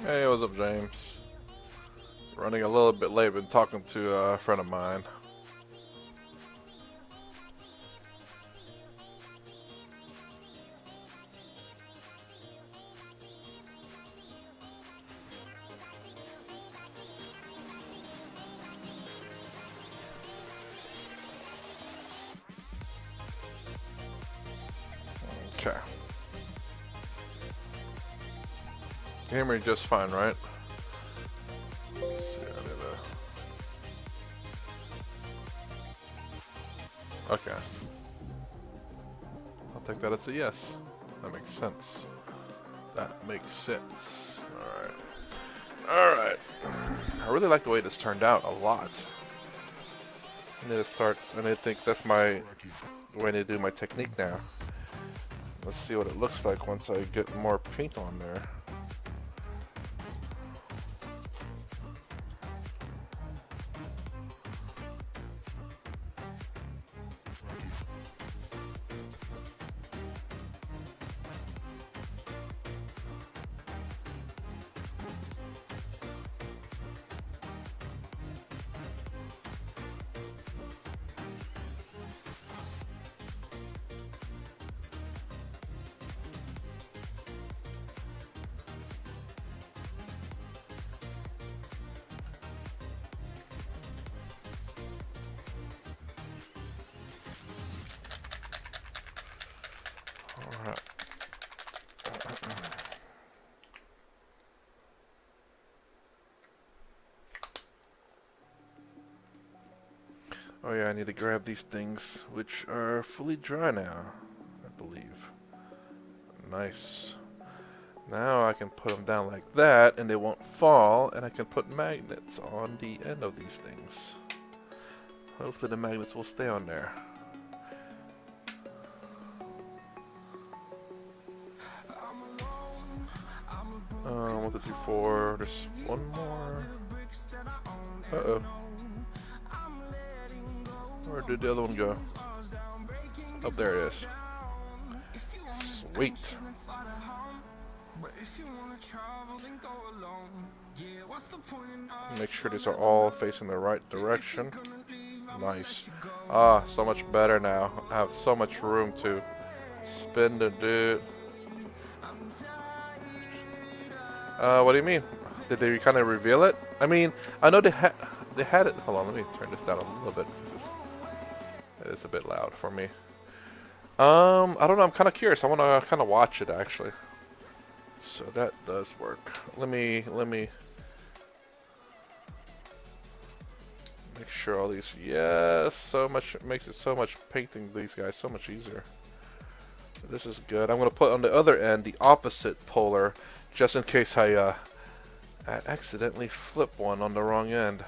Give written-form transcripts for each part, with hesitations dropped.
Hey, what's up, James? Running a little bit late, been talking to a friend of mine. Okay. You hear me just fine, right? Let's see, Okay. I'll take that as a yes. That makes sense. That makes sense. Alright. I really like the way this turned out a lot. I need to start, and I think that's the way to do my technique now. Let's see what it looks like once I get more paint on there. Alright. Oh yeah, I need to grab these things, which are fully dry now, I believe. Nice. Now I can put them down like that, and they won't fall, and I can put magnets on the end of these things. Hopefully the magnets will stay on there. 1, 2, 3, 4. There's one more. Uh-oh. Where did the other one go? Oh, there it is. Sweet. Make sure these are all facing the right direction. Nice. Ah, so much better now. I have so much room to spin the dude. What do you mean? Did they kind of reveal it? I mean, I know they had it. Hold on, let me turn this down a little bit. It's a bit loud for me. I don't know. I'm kind of curious. I want to kind of watch it actually. So that does work. Let me make sure all these. Yes, so much. It makes it so much painting these guys so much easier. This is good. I'm gonna put on the other end the opposite polar, just in case I accidentally flip one on the wrong end.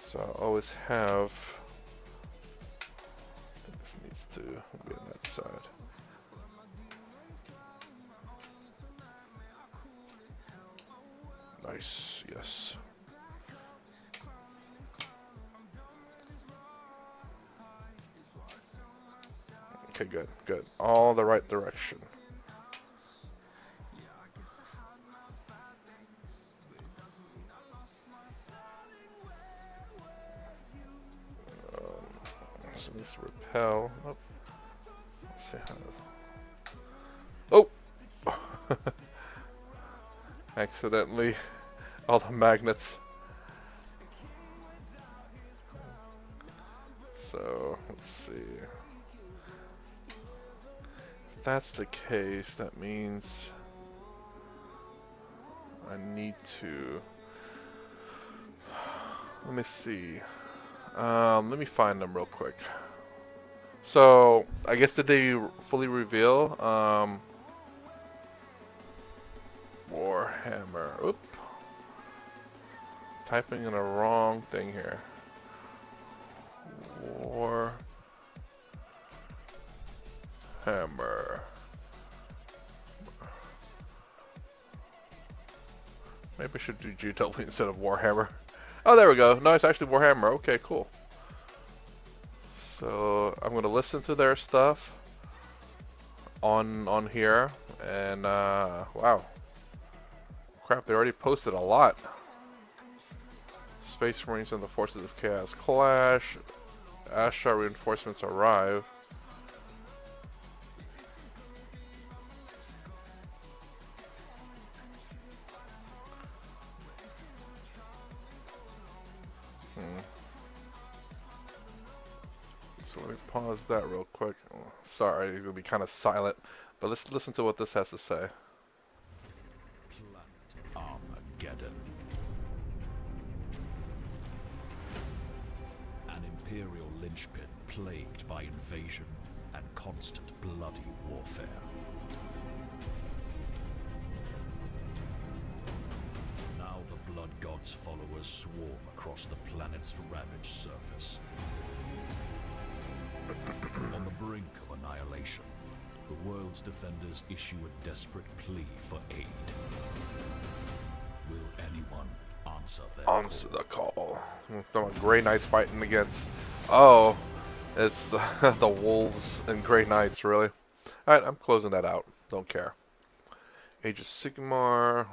So I always have. I think this needs to be on that side. Nice, yes. Okay, good, good. All the right direction. So this repel. Oh. Let's see how. Oh! Accidentally. All the magnets. So, let's see. If that's the case, that means I need to. Let me see. Let me find them real quick. So, I guess did they fully reveal? War Warhammer. Oop. Typing in a wrong thing here. Warhammer. Maybe I should do G-Totally instead of Warhammer. Oh, there we go. No, it's actually Warhammer. Okay, cool. So I'm gonna listen to their stuff on here, and wow, crap! They already posted a lot. Space Marines and the Forces of Chaos clash. Ashtar reinforcements arrive. So let me pause that real quick. Oh, sorry, it's gonna be kind of silent, but let's listen to what this has to say. Planet Armageddon. An imperial linchpin plagued by invasion and constant bloody warfare. Now the Blood God's followers swarm across the planet's ravaged surface. On the brink of annihilation, the world's defenders issue a desperate plea for aid. Will anyone answer their call? Some Grey Knights fighting against. Oh, it's the wolves and Grey Knights, really. Alright, I'm closing that out. Don't care. Age of Sigmar.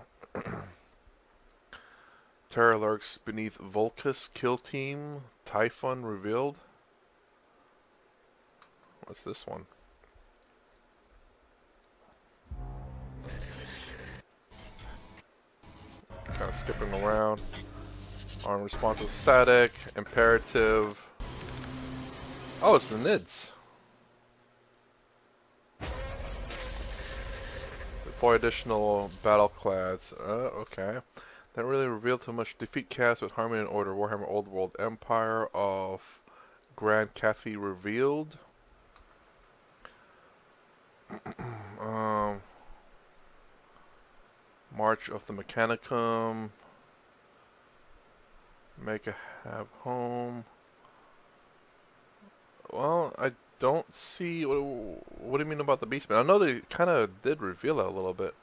Terror lurks beneath Volcus. Killteam. Typhon revealed. What's this one? Kind of skipping around. Arm responsive static. Imperative. Oh, it's the NIDS. Four additional battle clads. Okay. That really revealed too much. Defeat chaos with harmony and order. Warhammer Old World Empire of Grand Cathay revealed. March of the Mechanicum. Make a have home. Well, I don't see. What do you mean about the Beastman? I know they kind of did reveal it a little bit.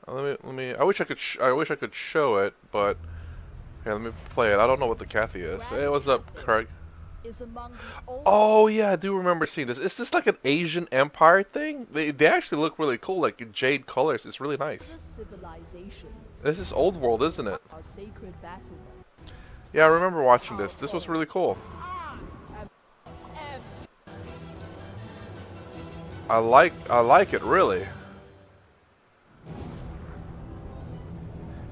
Let me. I wish I could show it, but here, let me play it. I don't know what the Cathy is. Hey, what's up, Craig? Oh yeah, I do remember seeing this. Is this like an Asian Empire thing? They actually look really cool, like in jade colors. It's really nice. This is Old World, isn't it? Yeah, I remember watching this. This was really cool. I like it really.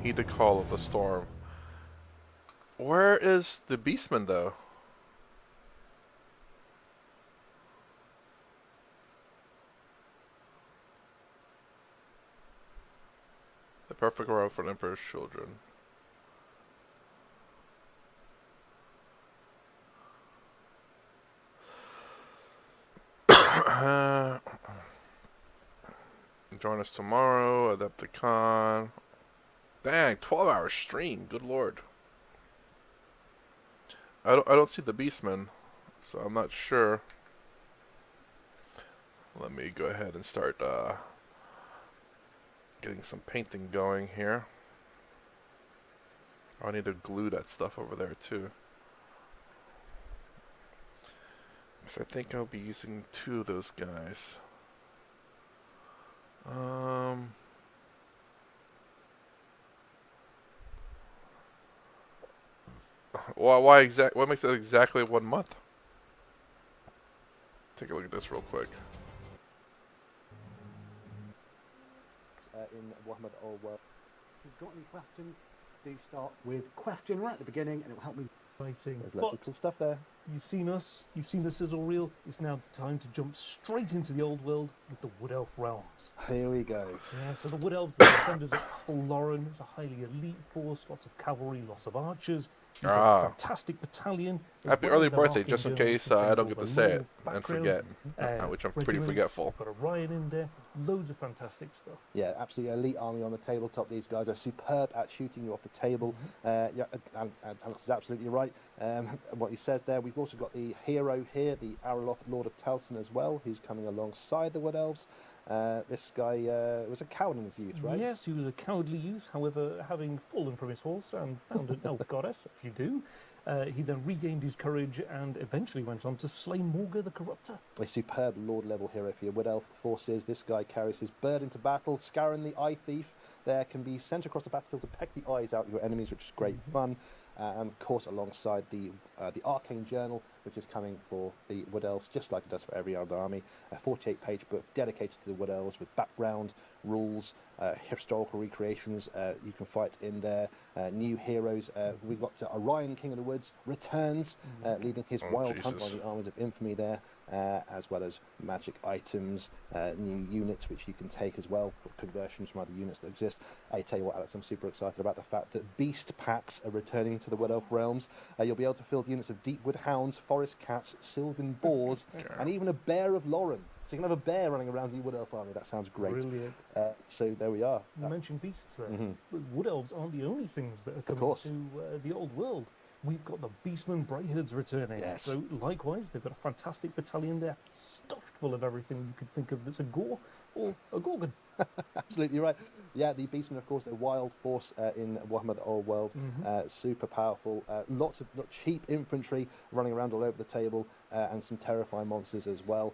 Heed the call of the storm. Where is the Beastman though? The perfect role for an Emperor's children. Join us tomorrow, Adepticon. Dang, 12-hour stream, good lord. I don't see the Beastman, so I'm not sure. Let me go ahead and start getting some painting going here. Oh, I need to glue that stuff over there too. So I think I'll be using two of those guys. What makes it exactly 1 month? Take a look at this real quick. In Warhammer Old World. If you've got any questions, do start with question right at the beginning, and it will help me. There's lots of cool stuff there. You've seen us, you've seen the sizzle reel. It's now time to jump straight into the old world with the Wood Elf realms. Here we go. Yeah, so the Wood Elves, the defenders of Castle Lauren, it's a highly elite force, lots of cavalry, lots of archers, You've got a Ah, fantastic battalion. As happy well early as their birthday, arcane just in journal, case contains I don't all get the to say lore, it and background, forget, which I'm pretty regiments. forgetful. You've got Orion in there. Loads of fantastic stuff. Yeah, absolutely elite army on the tabletop. These guys are superb at shooting you off the table. Yeah, and Alex is absolutely right. What he says there. We've also got the hero here, the Araloth Lord of Telson as well, who's coming alongside the Wood Elves. This guy was a coward in his youth, right? Yes, he was a cowardly youth. However, having fallen from his horse and found an elf goddess, as you do, he then regained his courage and eventually went on to slay Morga the Corruptor. A superb Lord level hero for your Wood Elf forces. This guy carries his bird into battle. Scarin the Eye Thief there can be sent across the battlefield to peck the eyes out of your enemies, which is great fun. And of course, alongside the Arcane Journal, which is coming for the Wood Elves, just like it does for every other army. A 48-page book dedicated to the Wood Elves with background, rules, historical recreations. You can fight in there. New heroes. We've got Orion, King of the Woods, returns, leading his wild hunt by the armies of infamy there, as well as magic items, new units which you can take as well, conversions from other units that exist. I tell you what, Alex, I'm super excited about the fact that beast packs are returning to the Wood Elf realms. You'll be able to field units of Deepwood Hounds, Forest Cats, Sylvan Boars, and even a Bear of Lauren. So you can have a bear running around the Wood Elf army. That sounds great. Brilliant. So there we are. You mentioned beasts there. Wood Elves aren't the only things that are coming course. to the old world. We've got the Beastmen Brighthoods returning. Yes. So likewise, they've got a fantastic battalion there, stuffed full of everything you could think of that's a gore or a gorgon. Absolutely right. Yeah, the Beastmen, of course, a wild force in Warhammer the Old World. Super powerful. Lots of cheap infantry running around all over the table, and some terrifying monsters as well.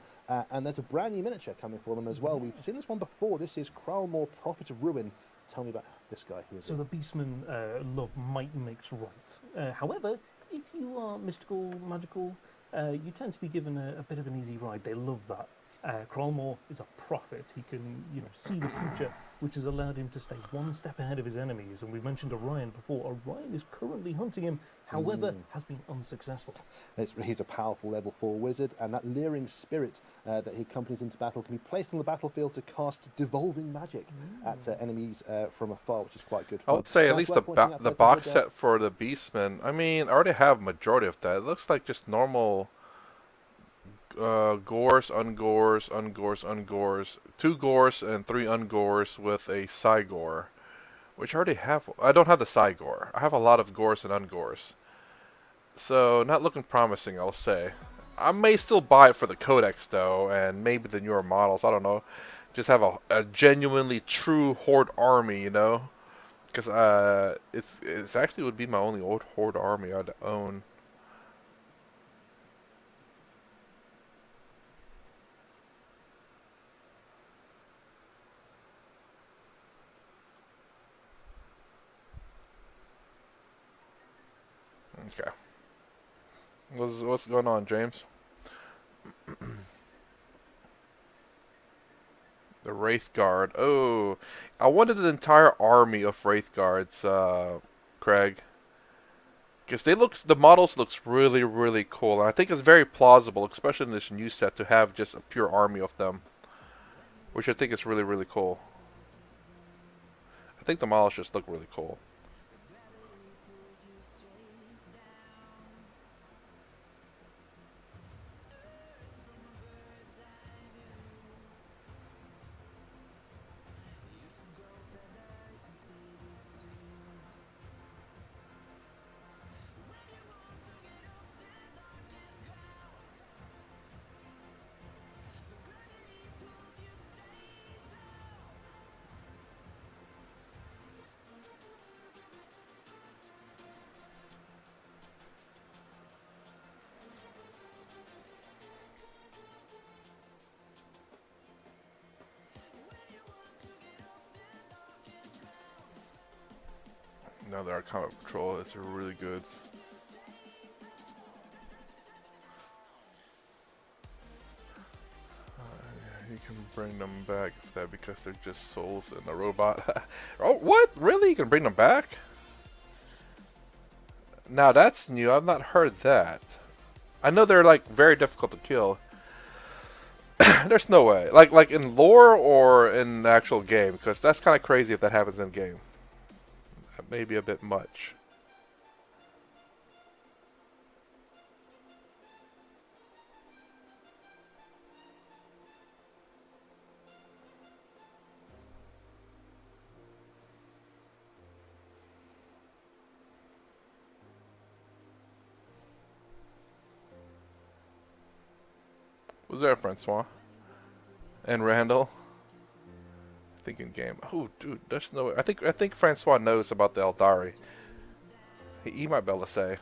And there's a brand new miniature coming for them as well. We've seen this one before. This is Kralmor, Prophet of Ruin. Tell me about this guy. Who is So the Beastmen love might makes right. However, if you are mystical, magical, you tend to be given a bit of an easy ride. They love that. Kralmor is a prophet. He can, see the future, which has allowed him to stay one step ahead of his enemies. And we mentioned Orion before. Orion is currently hunting him, however, has been unsuccessful. He's a powerful level 4 wizard, and that leering spirit that he accompanies into battle can be placed on the battlefield to cast devolving magic at enemies from afar, which is quite good I fun. would say Now, at least it's the worth pointing out the that box Wood set for the Beastmen. I mean, I already have majority of that. It looks like just normal gores, ungores, ungores, ungores, 2 gores and 3 ungores with a Cygore, which I already have. I don't have the Cygore. I have a lot of gores and ungores. So, not looking promising, I'll say. I may still buy it for the Codex, though, and maybe the newer models, I don't know. Just have a genuinely true Horde army, Because it's actually would be my only old Horde army I'd own. Okay. What's going on, James? The Wraith Guard. Oh, I wanted an entire army of Wraith Guards, Craig. Because the models looks really, really cool. And I think it's very plausible, especially in this new set, to have just a pure army of them. Which I think is really, really cool. I think the models just look really cool. No, their combat patrol is really good. You can bring them back if that because they're just souls in a robot. Oh, what? Really? You can bring them back? Now that's new. I've not heard that. I know they're like very difficult to kill. There's no way. Like in lore or in the actual game, because that's kind of crazy if that happens in game. That may be a bit much. Who's there, Francois? And Randall? Thinking game. Oh, dude, there's no. I think Francois knows about the Eldari. He might be able to say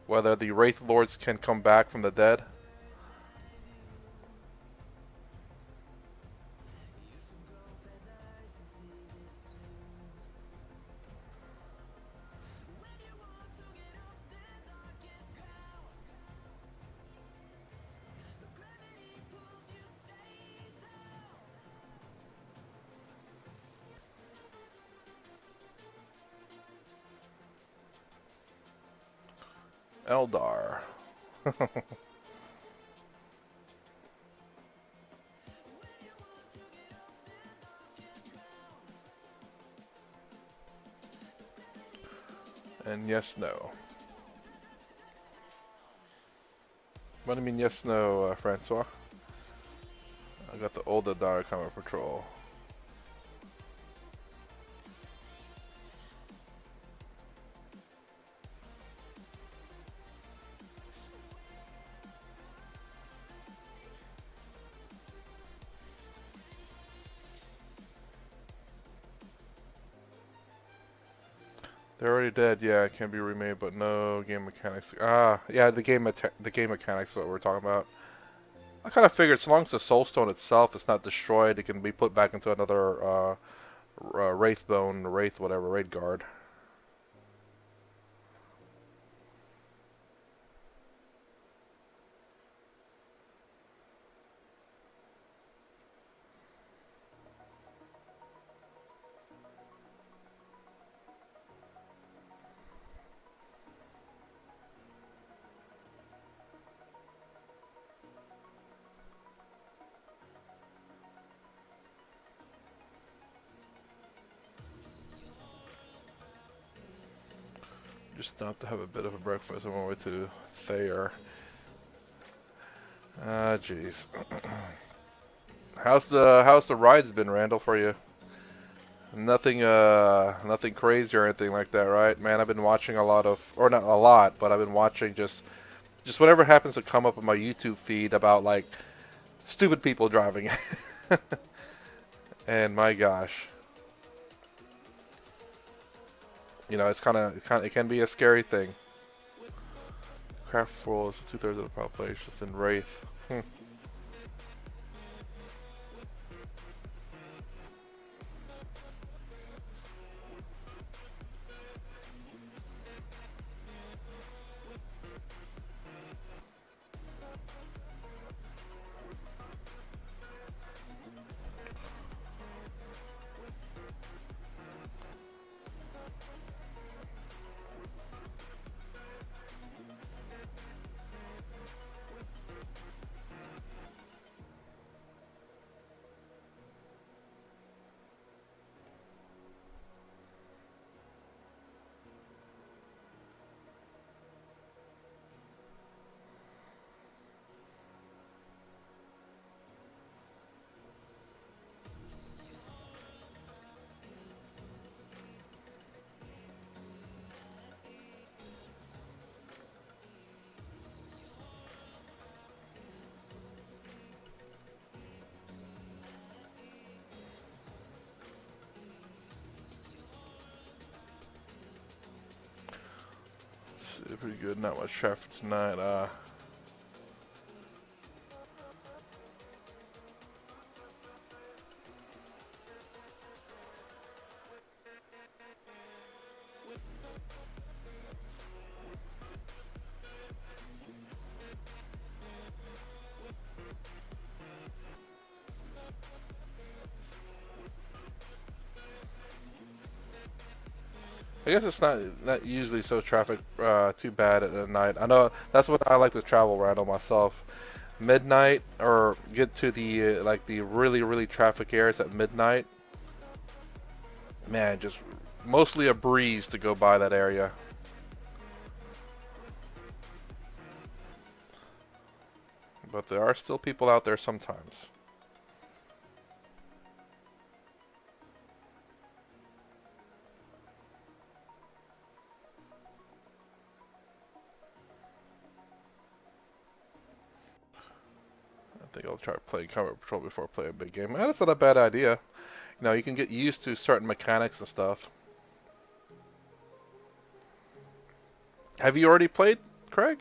whether the Wraith Lords can come back from the dead. Eldar. And yes, no. What do you mean yes, no, Francois? I got the old Eldar coming patrol. They're already dead. Yeah, it can be remade, but no game mechanics. Ah, yeah, the game mechanics is what we're talking about. I kind of figured, so long as the Soulstone itself is not destroyed, it can be put back into another Wraithbone, Wraith, whatever, Raid Guard. Just stopped to have a bit of a breakfast on my way to Thayer. Ah, jeez. How's the rides been, Randall, for you? Nothing crazy or anything like that, right? Man, I've been watching a lot of, or not a lot, but I've been watching just whatever happens to come up on my YouTube feed about like stupid people driving. And my gosh, you know, it can be a scary thing. Craft full is 2/3 of the population. It's in Wraith. Pretty good. Not much traffic tonight. I guess it's not usually so traffic too bad at night. I know that's what I like to travel around on myself. Midnight or get to the like the really traffic areas at midnight. Man, just mostly a breeze to go by that area. But there are still people out there sometimes. think I'll try playing Combat Patrol before I play a big game. That's not a bad idea. You know, you can get used to certain mechanics and stuff. Have you already played, Craig?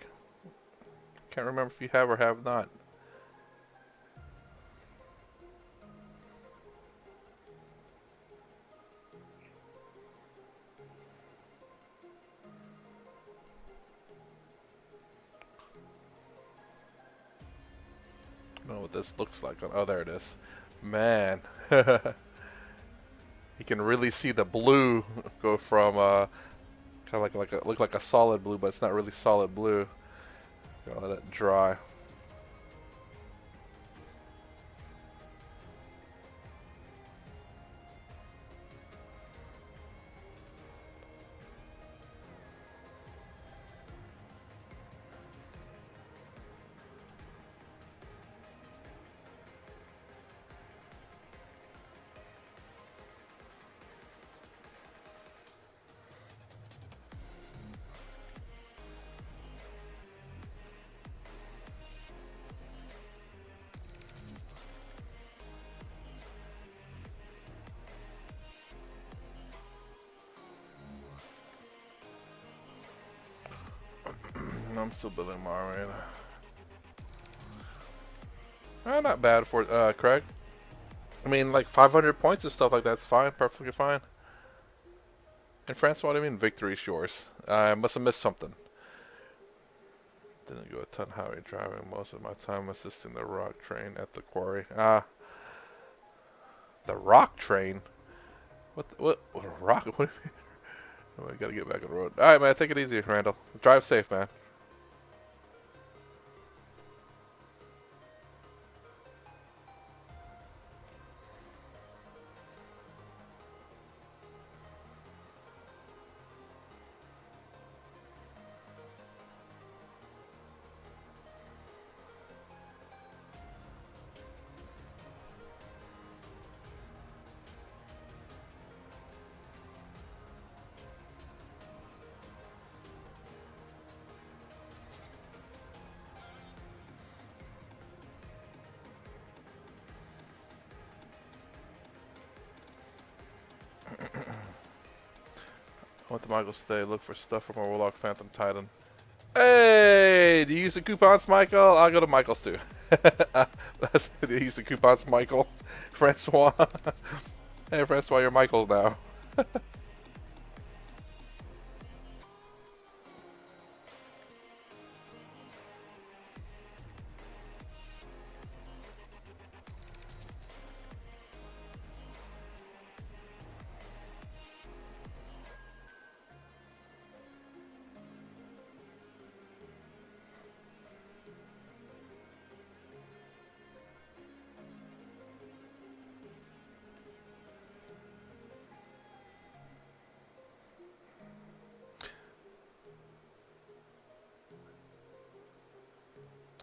Can't remember if you have or have not. I don't know what this looks like. Oh, there it is. Man. You can really see the blue go from kind of look like a solid blue, but it's not really solid blue. Gotta let it dry. I'm still building my arena. Not bad for Craig. I mean, like 500 points and stuff like that's fine, perfectly fine. And Francois, what do you mean victory's yours? I must have missed something. Didn't go a ton highway driving. Most of my time assisting the rock train at the quarry. The rock train? What rock? What do you mean? Oh, I gotta get back on the road. Alright, man, take it easy, Randall. Drive safe, man. I went to Michael's today, look for stuff from our Warlock Phantom Titan. Hey! Do you use the coupons, Michael? I'll go to Michael's too. Do you use the coupons, Michael? Francois? Hey, Francois, you're Michael now.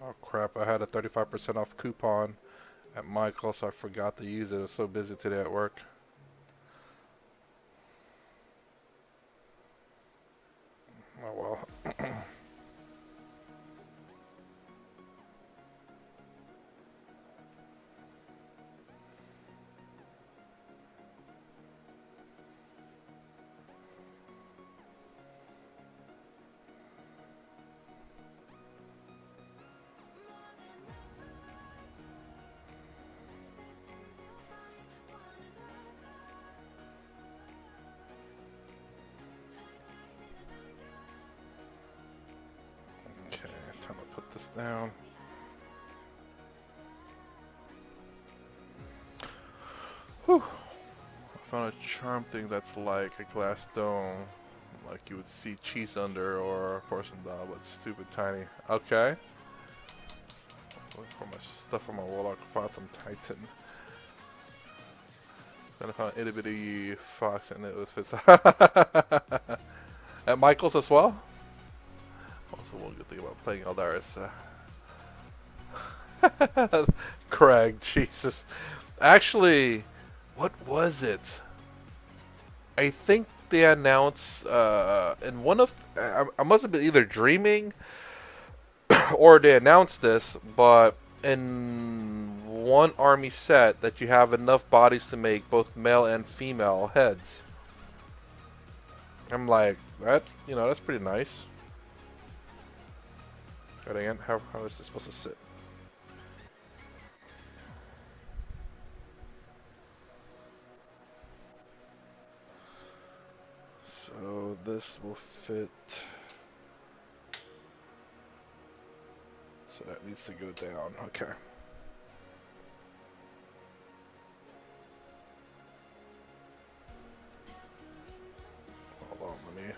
Oh crap, I had a 35% off coupon at Michael's, so I forgot to use it. I was so busy today at work. Oh well. Time to put this down. Whew. I found a charm thing that's like a glass dome, like you would see cheese under or a porcelain doll, but stupid tiny. Okay. Look for my stuff from my Warlock Phantom Titan. Then I found an itty bitty fox and it was fits. At Michael's as well? Also, one good thing about playing Eldaris. Craig, Jesus. Actually, what was it? I think they announced in one of... I must have been either dreaming or they announced this, but in one army set that you have enough bodies to make both male and female heads. I'm like, that, you know, that's pretty nice. But again, how is this supposed to sit? So this will fit. So that needs to go down. Okay. Hold on, let me.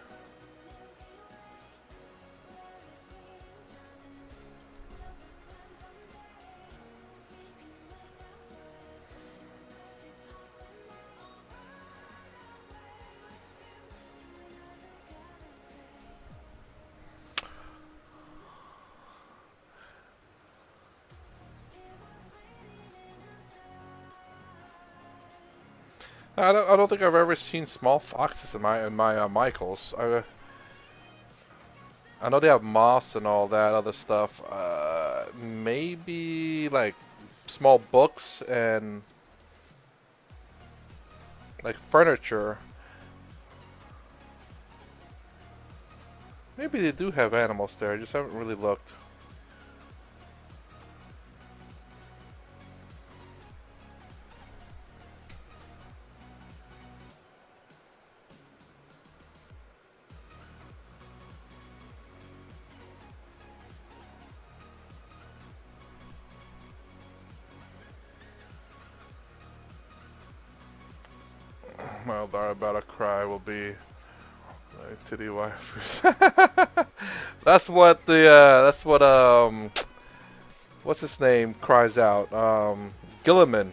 I don't think I've ever seen small foxes in my Michaels. I know they have moss and all that other stuff. Maybe like small books and like furniture. Maybe they do have animals there. I just haven't really looked. My about to cry will be my titty wipers. That's what what's his name cries out. Gilliman.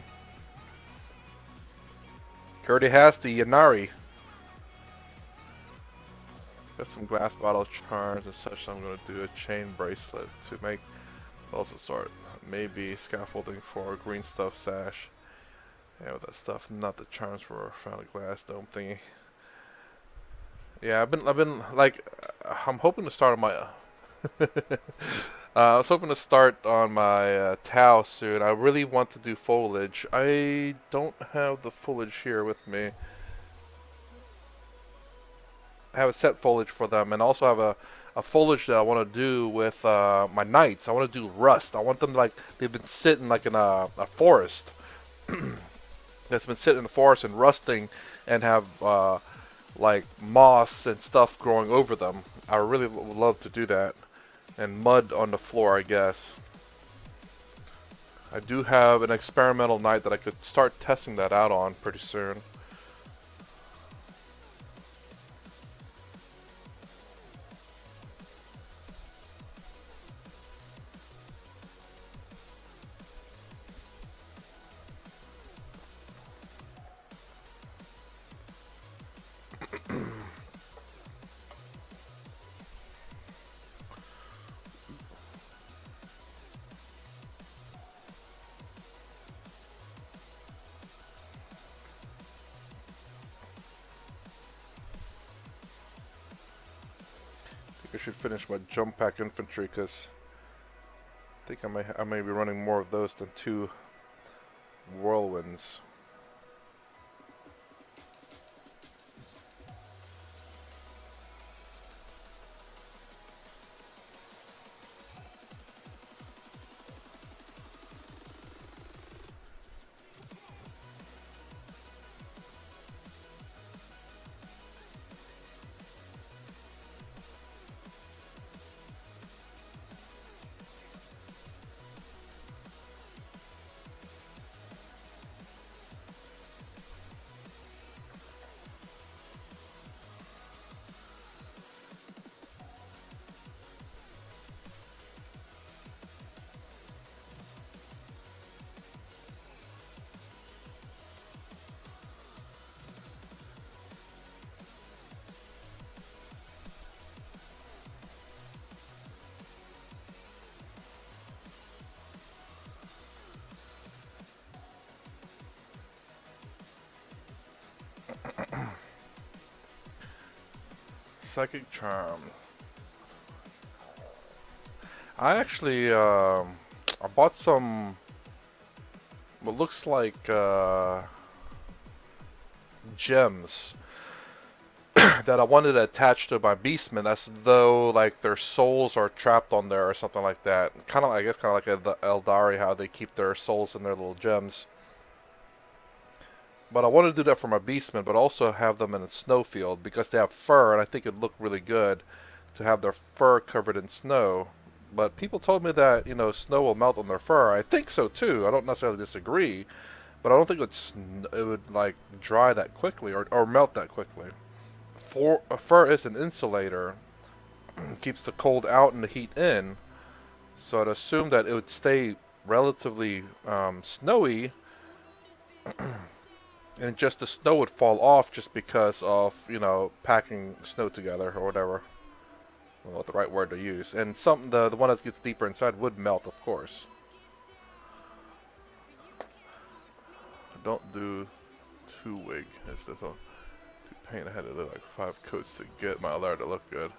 He already has the Yanari. Got some glass bottle charms and such. So I'm gonna do a chain bracelet to make also sort. Maybe scaffolding for a green stuff sash. Yeah, with that stuff, not the charms for found a glass dome thingy. Yeah, I've been like, I'm hoping to start on my. I was hoping to start on my Tau soon. I really want to do foliage. I don't have the foliage here with me. I have a set foliage for them, and also have a foliage that I want to do with my knights. I want to do rust. I want them like they've been sitting like in a forest. That's been sitting in the forest and rusting, and have like moss and stuff growing over them. I really would love to do that. And mud on the floor, I guess. I do have an experimental knight that I could start testing that out on pretty soon. I should finish my jump pack infantry because I think I may be running more of those than 2 whirlwinds. Psychic Charm. I actually I bought some what looks like gems that I wanted to attach to my beastmen, as though like their souls are trapped on there or something like that. Kind of, I guess, kind of like the Eldari, how they keep their souls in their little gems. But I wanted to do that for my beastmen, but also have them in a snowfield because they have fur, and I think it'd look really good to have their fur covered in snow. But people told me that, you know, snow will melt on their fur. I think so too. I don't necessarily disagree, but I don't think it would like dry that quickly or melt that quickly. Fur is an insulator, keeps the cold out and the heat in. So I'd assume that it would stay relatively snowy, and just the snow would fall off just because of, you know, packing snow together or whatever. I don't know what the right word to use. And the one that gets deeper inside would melt, of course. Don't do 2-wig. It's just to paint. I had to do like 5 coats to get my leather to look good.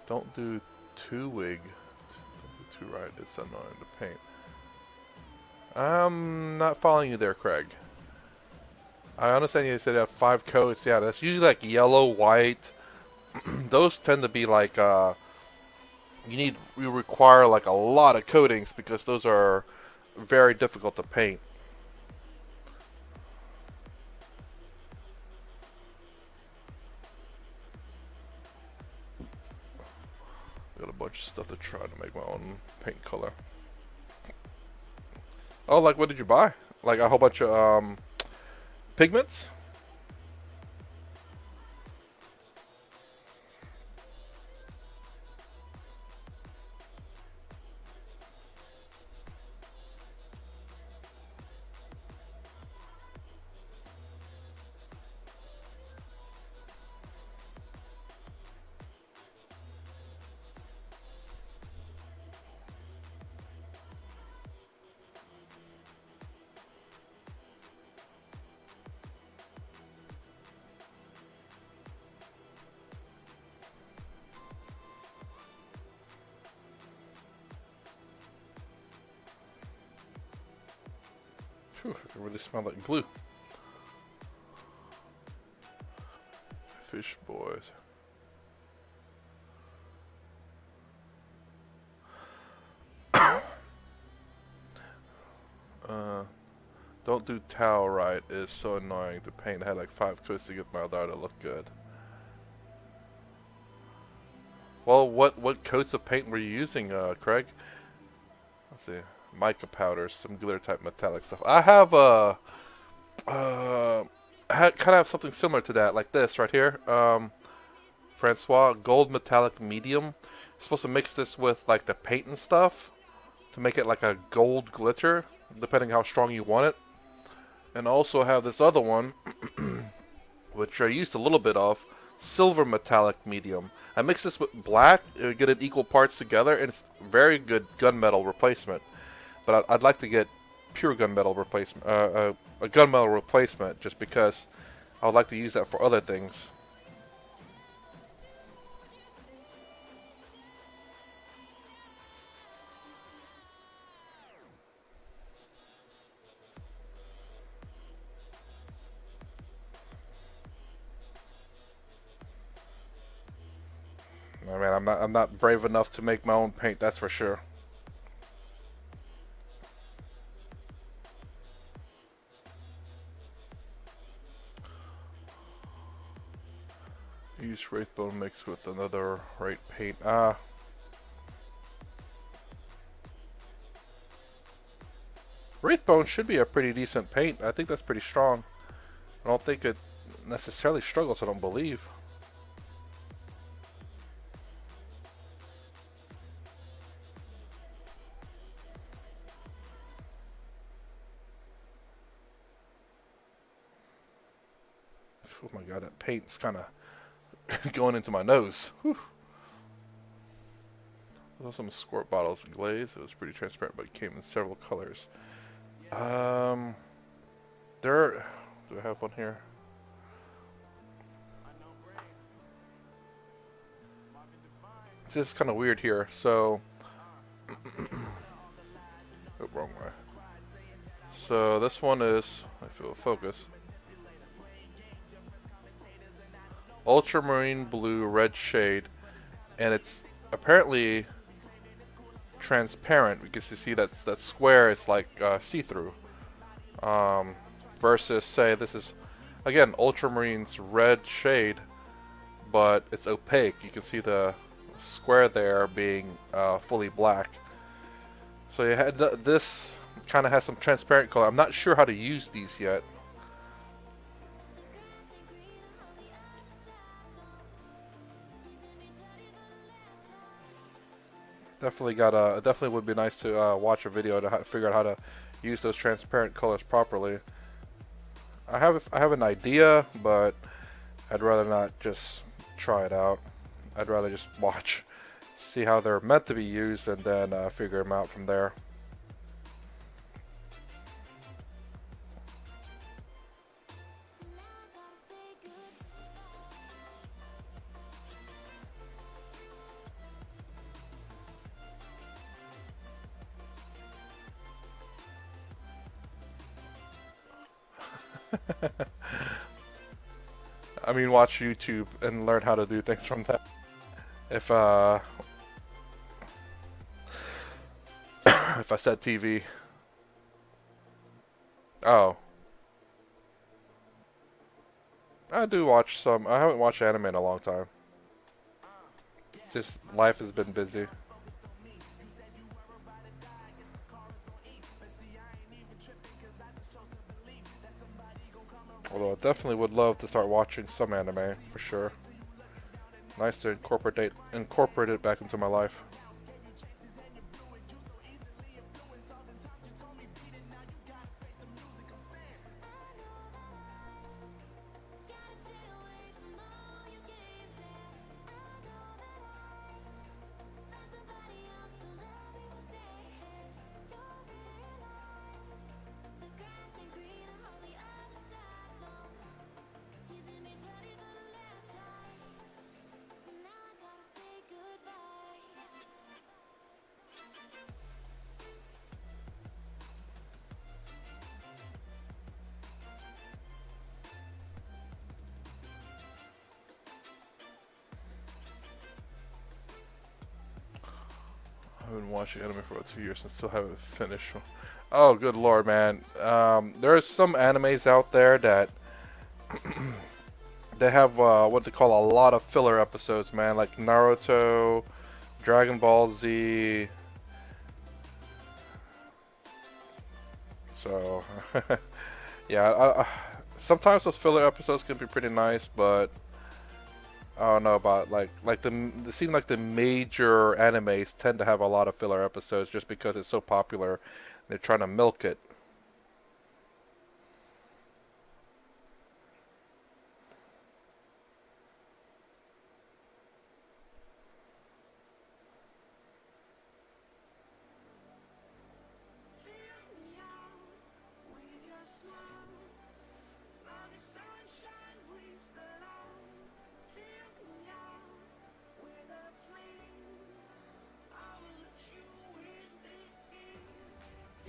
Don't do 2-wig. Don't do 2 right. It's annoying to paint. I'm not following you there, Craig. I understand you said you have 5 coats. Yeah, that's usually like yellow, white. Those tend to be like you require like a lot of coatings because those are very difficult to paint. Got a bunch of stuff to try to make my own paint color. Oh, like what did you buy? Like a whole bunch of pigments? Phew, I can really smell like glue. Fish boys. Don't do towel right. It's so annoying to paint. I had like 5 coats to get my leather to look good. Well, what coats of paint were you using, Craig? Let's see. Mica powders, some glitter type metallic stuff. I have I kind of have something similar to that, like this right here. Francois, gold metallic medium. Supposed to mix this with like the paint and stuff to make it like a gold glitter, depending how strong you want it. And also have this other one, which I used a little bit of, silver metallic medium. I mix this with black, get it equal parts together, and it's very good gunmetal replacement. But I'd like to get pure gunmetal replacement, a gunmetal replacement, just because I would like to use that for other things. I mean, I'm not brave enough to make my own paint, that's for sure. Use Wraithbone mixed with another Wraith paint. Wraithbone should be a pretty decent paint. I think that's pretty strong. I don't think it necessarily struggles, I don't believe. Oh my god, that paint's kind of going into my nose. Whew. There's some squirt bottles glaze. It was pretty transparent, but it came in several colors. Do I have one here? This is kind of weird here. So Oh, wrong way. So this one is, if it will focus, ultramarine blue red shade, and it's apparently transparent because you see that square is like see-through. Versus say this is again ultramarine's red shade, but it's opaque. You can see the square there being fully black. So you had this kind of has some transparent color. I'm not sure how to use these yet. Definitely would be nice to watch a video to figure out how to use those transparent colors properly. I have an idea, but I'd rather not just try it out. I'd rather just watch, see how they're meant to be used, and then figure them out from there. I mean, watch YouTube and learn how to do things from that. If if I said TV. Oh. I do watch some. I haven't watched anime in a long time. Just life has been busy. Although I definitely would love to start watching some anime for sure. Nice to incorporate it back into my life. I've been watching anime for about 2 years and still haven't finished. Oh, good lord, man. There's some animes out there that they have what they call a lot of filler episodes, man. Like Naruto, Dragon Ball Z. So, yeah, sometimes those filler episodes can be pretty nice, but I don't know about it seems like the major animes tend to have a lot of filler episodes just because it's so popular. They're trying to milk it.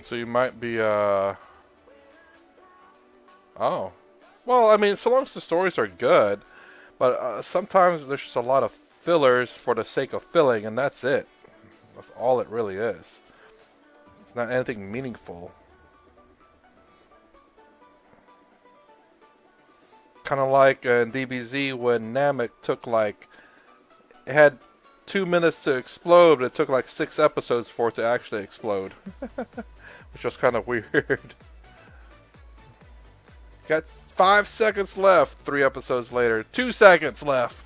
So you might be oh. Well, I mean, so long as the stories are good, but sometimes there's just a lot of fillers for the sake of filling, and that's it. That's all it really is. It's not anything meaningful. Kind of like in DBZ when Namek took like, it had 2 minutes to explode, but it took like 6 episodes for it to actually explode. Which was kind of weird. Got 5 seconds left, 3 episodes later. 2 seconds left.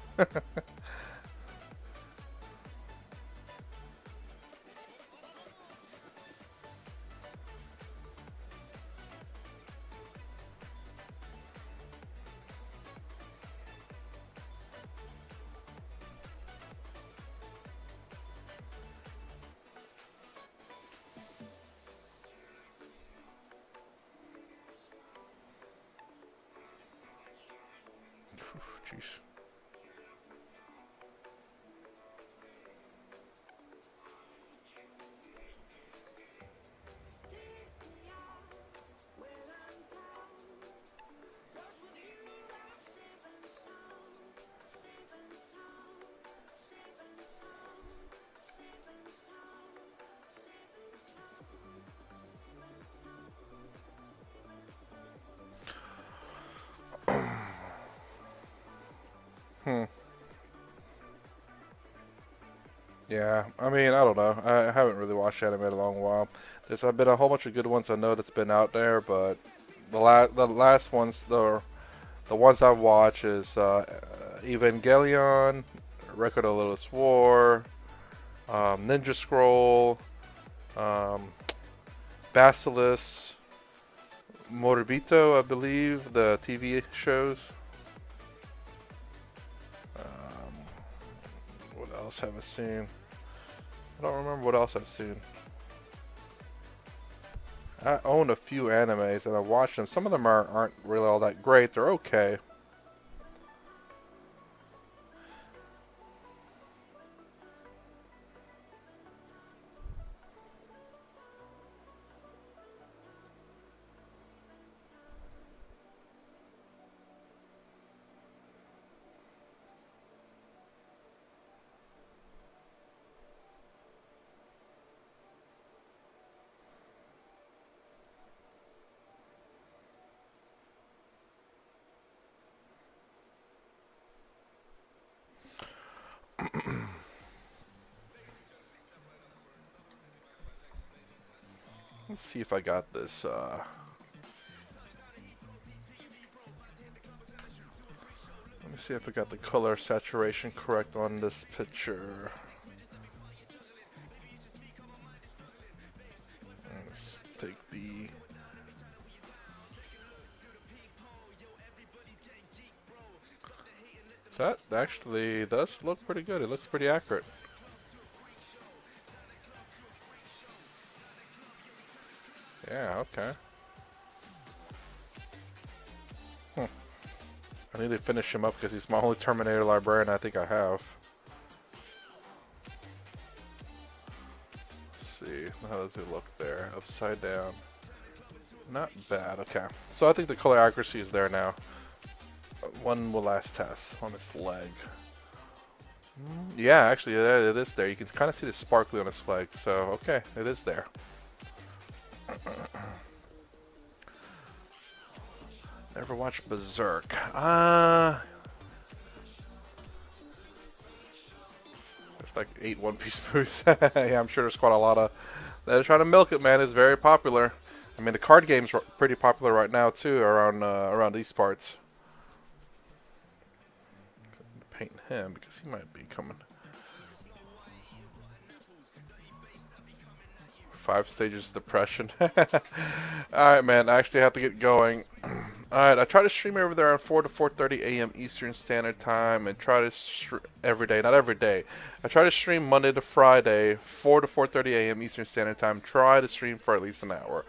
Jeez. Hmm. Yeah, I mean, I don't know. I haven't really watched anime in a long while. There's been a whole bunch of good ones I know that's been out there, but the last ones, the ones I've watched is Evangelion, Record of Lodoss War, Ninja Scroll, um, Basilisk, Moribito, I believe, the TV shows. What else have I seen? I don't remember what else I've seen. I own a few animes and I watch them. Some of them aren't really all that great. They're okay. Let's see if I got this. Let me see if I got the color saturation correct on this picture. Let's take the... So that actually does look pretty good. It looks pretty accurate. Yeah, okay. I need to finish him up because he's my only Terminator librarian I think I have. Let's see, how does it look there? Upside down. Not bad, okay. So I think the color accuracy is there now. One will last test on its leg. Yeah, actually it is there. You can kind of see the sparkly on its leg, so okay, it is there. Never watched Berserk. There's like 8 One Piece movies. Yeah, I'm sure there's quite a lot of that are trying to milk it, man. It's very popular. I mean, the card game's pretty popular right now too, around these parts. Paint him because he might be coming. 5 stages of depression. Alright, man, I actually have to get going. Alright, I try to stream over there at 4 to 4:30 a.m. Eastern Standard Time and try to every day, not every day. I try to stream Monday to Friday, 4 to 4:30 a.m. Eastern Standard Time. Try to stream for at least an hour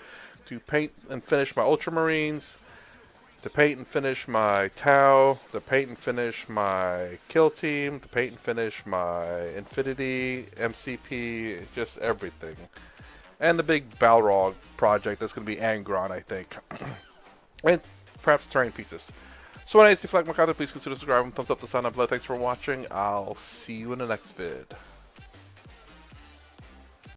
to paint and finish my Ultramarines, to paint and finish my Tau, to paint and finish my Killteam, to paint and finish my Infinity, MCP, just everything. And the big Balrog project that's going to be Angron, I think. And perhaps terrain pieces. So anyways, if you like my content, please consider subscribing, thumbs up, the sign up below. Thanks for watching. I'll see you in the next vid.